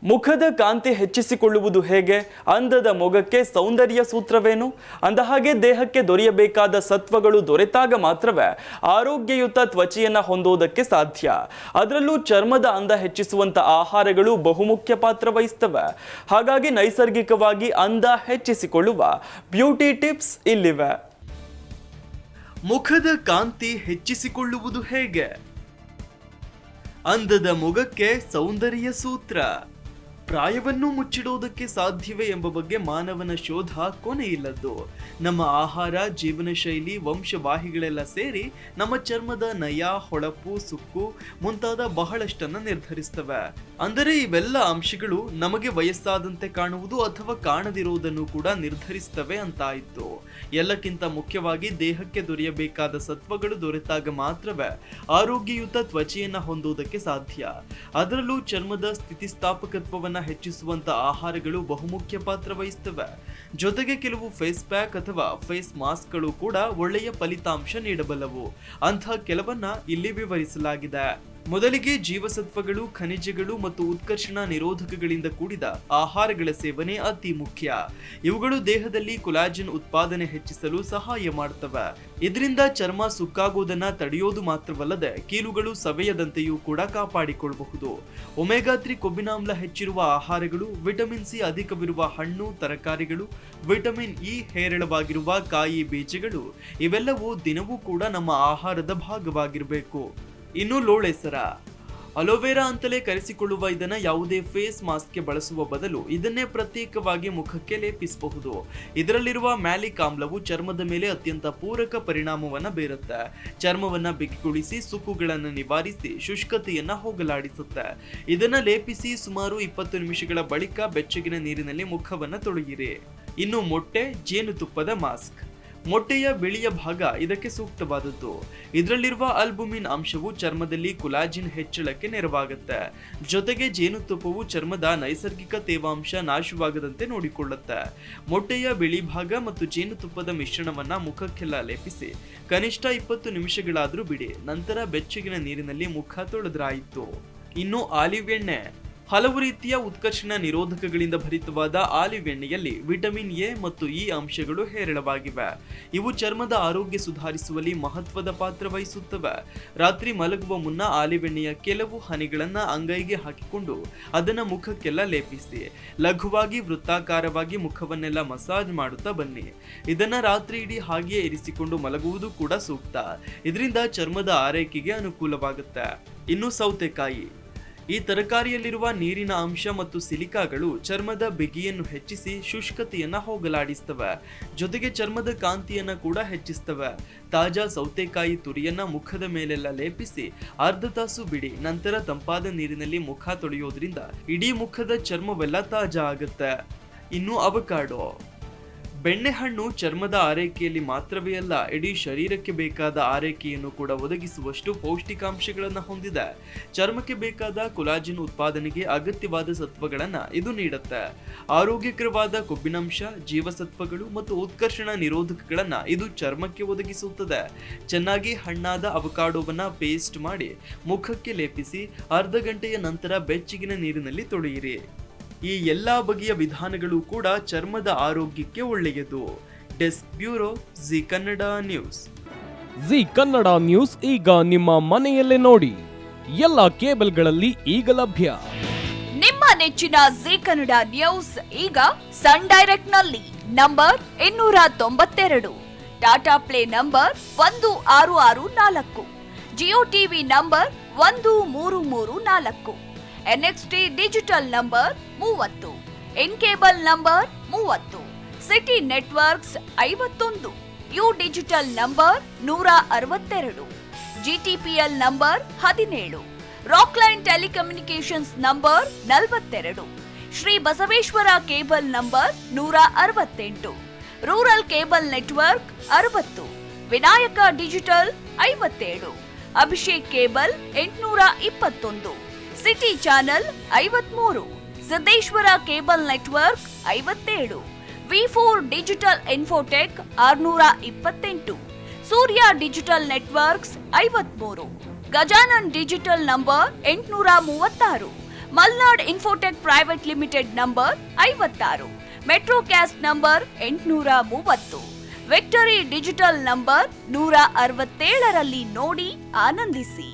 ಮುಖದ ಕಾಂತಿ ಹೆಚ್ಚಿಸಿಕೊಳ್ಳುವುದು ಹೇಗೆ? ಅಂದದ ಮೊಗಕ್ಕೆ ಸೌಂದರ್ಯ ಸೂತ್ರವೇನು? ಅಂದಹಾಗೆ ದೇಹಕ್ಕೆ ದೊರೆಯಬೇಕಾದ ಸತ್ವಗಳು ದೊರೆತಾಗ ಮಾತ್ರವೇ ಆರೋಗ್ಯಯುತ ತ್ವಚೆಯನ್ನ ಹೊಂದೋದಕ್ಕೆ ಸಾಧ್ಯ. ಅದರಲ್ಲೂ ಚರ್ಮದ ಅಂದ ಹೆಚ್ಚಿಸುವಂತ ಆಹಾರಗಳು ಬಹುಮುಖ್ಯ ಪಾತ್ರ ವಹಿಸ್ತವೆ. ಹಾಗಾಗಿ ನೈಸರ್ಗಿಕವಾಗಿ ಅಂದ ಹೆಚ್ಚಿಸಿಕೊಳ್ಳುವ ಬ್ಯೂಟಿ ಟಿಪ್ಸ್ ಇಲ್ಲಿವೆ. ಮುಖದ ಕಾಂತಿ ಹೆಚ್ಚಿಸಿಕೊಳ್ಳುವುದು ಹೇಗೆ? ಅಂದದ ಮೊಗಕ್ಕೆ ಸೌಂದರ್ಯ ಸೂತ್ರ. ಪ್ರಾಯವನ್ನು ಮುಚ್ಚಿಡುವುದಕ್ಕೆ ಸಾಧ್ಯವೇ ಎಂಬ ಬಗ್ಗೆ ಮಾನವನ ಶೋಧ ಕೊನೆಯಿಲ್ಲದ್ದು. ನಮ್ಮ ಆಹಾರ, ಜೀವನ ಶೈಲಿ, ವಂಶವಾಹಿಗಳೆಲ್ಲ ಸೇರಿ ನಮ್ಮ ಚರ್ಮದ ನಯ, ಹೊಳಪು, ಸುಕ್ಕು ಮುಂತಾದ ಬಹಳಷ್ಟನ್ನ ನಿರ್ಧರಿಸ್ತವೆ. ಅಂದರೆ ಇವೆಲ್ಲ ಅಂಶಗಳು ನಮಗೆ ವಯಸ್ಸಾದಂತೆ ಕಾಣುವುದು ಅಥವಾ ಕಾಣದಿರುವುದನ್ನು ಕೂಡ ನಿರ್ಧರಿಸ್ತವೆ ಅಂತಾಯಿತು. ಎಲ್ಲಕ್ಕಿಂತ ಮುಖ್ಯವಾಗಿ ದೇಹಕ್ಕೆ ದೊರೆಯಬೇಕಾದ ಸತ್ವಗಳು ದೊರೆತಾಗ ಮಾತ್ರವೇ ಆರೋಗ್ಯಯುತ ತ್ವಚೆಯನ್ನ ಹೊಂದುವುದಕ್ಕೆ ಸಾಧ್ಯ. ಅದರಲ್ಲೂ ಚರ್ಮದ ಸ್ಥಿತಿಸ್ಥಾಪಕತ್ವವನ್ನು ಹೆಚ್ಚಿಸುವಂತ ಆಹಾರಗಳು ಬಹುಮುಖ್ಯ ಪಾತ್ರ ವಹಿಸ್ತವೆ. ಜೊತೆಗೆ ಕೆಲವು ಫೇಸ್ ಪ್ಯಾಕ್ ಅಥವಾ ಫೇಸ್ ಮಾಸ್ಕ್ಗಳು ಕೂಡ ಒಳ್ಳೆಯ ಫಲಿತಾಂಶ ನೀಡಬಲ್ಲವು. ಅಂಥ ಕೆಲವನ್ನ ಇಲ್ಲಿ ವಿವರಿಸಲಾಗಿದೆ. ಮೊದಲಿಗೆ ಜೀವಸತ್ವಗಳು, ಖನಿಜಗಳು ಮತ್ತು ಉತ್ಕರ್ಷಣ ನಿರೋಧಕಗಳಿಂದ ಕೂಡಿದ ಆಹಾರಗಳ ಸೇವನೆ ಅತಿ ಮುಖ್ಯ. ಇವುಗಳು ದೇಹದಲ್ಲಿ ಕೊಲಾಜಿನ್ ಉತ್ಪಾದನೆ ಹೆಚ್ಚಿಸಲು ಸಹಾಯ ಮಾಡ್ತವೆ. ಇದರಿಂದ ಚರ್ಮ ಸುಕ್ಕಾಗುವುದನ್ನ ತಡೆಯೋದು ಮಾತ್ರವಲ್ಲದೆ ಕೀಲುಗಳು ಸವೆಯದಂತೆಯೂ ಕೂಡ ಕಾಪಾಡಿಕೊಳ್ಳಬಹುದು. ಒಮೆಗಾ 3 ಕೊಬ್ಬಿನಾಮ್ಲ ಹೆಚ್ಚಿರುವ ಆಹಾರಗಳು, ವಿಟಮಿನ್ ಸಿ ಅಧಿಕವಿರುವ ಹಣ್ಣು, ತರಕಾರಿಗಳು, ವಿಟಮಿನ್ ಇ ಹೇರಳವಾಗಿರುವ ಕಾಯಿ ಬೀಜಗಳು ಇವೆಲ್ಲವೂ ದಿನವೂ ಕೂಡ ನಮ್ಮ ಆಹಾರದ ಭಾಗವಾಗಿರಬೇಕು. ಇನ್ನು ಲೋಳೆಸರ, ಅಲೋವೆರಾ ಅಂತಲೇ ಕರೆಸಿಕೊಳ್ಳುವ ಇದನ್ನ ಯಾವುದೇ ಫೇಸ್ ಮಾಸ್ಕ್ಗೆ ಬಳಸುವ ಬದಲು ಇದನ್ನೇ ಪ್ರತ್ಯೇಕವಾಗಿ ಮುಖಕ್ಕೆ ಲೇಪಿಸಬಹುದು. ಇದರಲ್ಲಿರುವ ಮ್ಯಾಲಿಕ್ ಆಮ್ಲವು ಚರ್ಮದ ಮೇಲೆ ಅತ್ಯಂತ ಪೂರಕ ಪರಿಣಾಮವನ್ನ ಬೀರುತ್ತೆ. ಚರ್ಮವನ್ನ ಬಿಗಿಗೊಳಿಸಿ, ಸುಕ್ಕುಗಳನ್ನು ನಿವಾರಿಸಿ, ಶುಷ್ಕತೆಯನ್ನ ಹೋಗಲಾಡಿಸುತ್ತೆ. ಇದನ್ನ ಲೇಪಿಸಿ ಸುಮಾರು 20 ನಿಮಿಷಗಳ ಬಳಿಕ ಬೆಚ್ಚಗಿನ ನೀರಿನಲ್ಲಿ ಮುಖವನ್ನ ತೊಳೆಯಿರಿ. ಇನ್ನು ಮೊಟ್ಟೆ, ಜೇನುತುಪ್ಪದ ಮಾಸ್ಕ್. ಮೊಟ್ಟೆಯ ಬಿಳಿಯ ಭಾಗ ಇದಕ್ಕೆ ಸೂಕ್ತವಾದದ್ದು. ಇದರಲ್ಲಿರುವ ಅಲ್ಬುಮಿನ್ ಅಂಶವು ಚರ್ಮದಲ್ಲಿ ಕೊಲಾಜಿನ್ ಹೆಚ್ಚಳಕ್ಕೆ ನೆರವಾಗುತ್ತೆ. ಜೊತೆಗೆ ಜೇನುತುಪ್ಪವು ಚರ್ಮದ ನೈಸರ್ಗಿಕ ತೇವಾಂಶ ನಾಶವಾಗದಂತೆ ನೋಡಿಕೊಳ್ಳುತ್ತೆ. ಮೊಟ್ಟೆಯ ಬಿಳಿ ಭಾಗ ಮತ್ತು ಜೇನುತುಪ್ಪದ ಮಿಶ್ರಣವನ್ನ ಮುಖಕ್ಕೆಲ್ಲ ಲೇಪಿಸಿ ಕನಿಷ್ಠ 20 ನಿಮಿಷಗಳಾದ್ರೂ ಬಿಡಿ. ನಂತರ ಬೆಚ್ಚಗಿನ ನೀರಿನಲ್ಲಿ ಮುಖ ತೊಳೆದ್ರಾಯಿತು. ಇನ್ನು ಆಲಿವ್ ಎಣ್ಣೆ. ಹಲವು ರೀತಿಯ ಉತ್ಕರ್ಷಣ ನಿರೋಧಕಗಳಿಂದ ಭರಿತವಾದ ಆಲಿವ್ ಎಣ್ಣೆಯಲ್ಲಿ ವಿಟಮಿನ್ ಎ ಮತ್ತು ಇ ಅಂಶಗಳು ಹೇರಳವಾಗಿವೆ. ಇವು ಚರ್ಮದ ಆರೋಗ್ಯ ಸುಧಾರಿಸುವಲ್ಲಿ ಮಹತ್ವದ ಪಾತ್ರ ವಹಿಸುತ್ತವೆ. ರಾತ್ರಿ ಮಲಗುವ ಮುನ್ನ ಆಲಿವ್ ಎಣ್ಣೆಯ ಕೆಲವು ಹನಿಗಳನ್ನ ಅಂಗೈಗೆ ಹಾಕಿಕೊಂಡು ಅದನ್ನ ಮುಖಕ್ಕೆಲ್ಲ ಲೇಪಿಸಿ ಲಘುವಾಗಿ ವೃತ್ತಾಕಾರವಾಗಿ ಮುಖವನ್ನೆಲ್ಲ ಮಸಾಜ್ ಮಾಡುತ್ತಾ ಬನ್ನಿ. ಇದನ್ನ ರಾತ್ರಿ ಇಡೀ ಹಾಗೆಯೇ ಇರಿಸಿಕೊಂಡು ಮಲಗುವುದು ಕೂಡ ಸೂಕ್ತ. ಇದರಿಂದ ಚರ್ಮದ ಆರೈಕೆಗೆ ಅನುಕೂಲವಾಗುತ್ತೆ. ಇನ್ನು ಸೌತೆಕಾಯಿ. ಈ ತರಕಾರಿಯಲ್ಲಿರುವ ನೀರಿನ ಅಂಶ ಮತ್ತು ಸಿಲಿಕಾಗಳು ಚರ್ಮದ ಬಿಗಿಯನ್ನು ಹೆಚ್ಚಿಸಿ ಶುಷ್ಕತೆಯನ್ನ ಹೋಗಲಾಡಿಸ್ತವೆ. ಜೊತೆಗೆ ಚರ್ಮದ ಕಾಂತಿಯನ್ನ ಕೂಡ ಹೆಚ್ಚಿಸ್ತವೆ. ತಾಜಾ ಸೌತೆಕಾಯಿ ತುರಿಯನ್ನ ಮುಖದ ಮೇಲೆಲ್ಲ ಲೇಪಿಸಿ ಅರ್ಧ ತಾಸು ಬಿಡಿ. ನಂತರ ತಂಪಾದ ನೀರಿನಲ್ಲಿ ಮುಖ ತೊಳೆಯೋದ್ರಿಂದ ಇಡೀ ಮುಖದ ಚರ್ಮವೆಲ್ಲ ತಾಜಾ ಆಗುತ್ತೆ. ಇನ್ನು ಅವಕಾಡೋ. ಬೆಣ್ಣೆಹಣ್ಣು ಚರ್ಮದ ಆರೈಕೆಯಲ್ಲಿ ಮಾತ್ರವೇ ಅಲ್ಲ, ಇಡೀ ಶರೀರಕ್ಕೆ ಬೇಕಾದ ಆರೈಕೆಯನ್ನು ಕೂಡ ಒದಗಿಸುವಷ್ಟು ಪೌಷ್ಟಿಕಾಂಶಗಳನ್ನು ಹೊಂದಿದೆ. ಚರ್ಮಕ್ಕೆ ಬೇಕಾದ ಕೊಲಾಜಿನ್ ಉತ್ಪಾದನೆಗೆ ಅಗತ್ಯವಾದ ಸತ್ವಗಳನ್ನ ಇದು ನೀಡುತ್ತೆ. ಆರೋಗ್ಯಕರವಾದ ಕೊಬ್ಬಿನಂಶ, ಜೀವಸತ್ವಗಳು ಮತ್ತು ಉತ್ಕರ್ಷಣ ನಿರೋಧಕಗಳನ್ನ ಇದು ಚರ್ಮಕ್ಕೆ ಒದಗಿಸುತ್ತದೆ. ಚೆನ್ನಾಗಿ ಹಣ್ಣಾದ ಅವಕಾಡೋವನ್ನ ಪೇಸ್ಟ್ ಮಾಡಿ ಮುಖಕ್ಕೆ ಲೇಪಿಸಿ ಅರ್ಧ ಗಂಟೆಯ ನಂತರ ಬೆಚ್ಚಗಿನ ನೀರಿನಲ್ಲಿ ತೊಳೆಯಿರಿ. ಈ ಎಲ್ಲಾ ಬಗೆಯ ವಿಧಾನಗಳು ಕೂಡ ಚರ್ಮದ ಆರೋಗ್ಯಕ್ಕೆ ಒಳ್ಳೆಯದು. Desk bureau, G Kannada news. G Kannada news ಈಗ ನಿಮ್ಮ ಮನೆಯಲ್ಲೇ ನೋಡಿ. ಎಲ್ಲ ಕೇಬಲ್ಗಳಲ್ಲಿ ಈಗ ಲಭ್ಯ. ನಿಮ್ಮ ನೆಚ್ಚಿನ ಜಿ ಕನ್ನಡ ನ್ಯೂಸ್ ಈಗ ಸನ್ ಡೈರೆಕ್ಟ್ ನಲ್ಲಿ number 292, Tata play number 1664, Jio TV number 1334, NXT digital number 30, in cable number 30, city networks 51, U digital number 162, GTPL number 17, Rockline telecommunications number 42, Shri Basaveshwara cable number 168, rural cable network 60, Vinayaka digital 57, Abhishek cable 821, city channel 53, Siddeshwara cable network 57, V4 digital Infotech 628, Surya digital networks 53, Gajanan digital number 836, Malnad Infotech private limited number 56, Metrocast number 830, victory digital number 167ರಲ್ಲಿ ನೋಡಿ ಆನಂದಿಸಿ.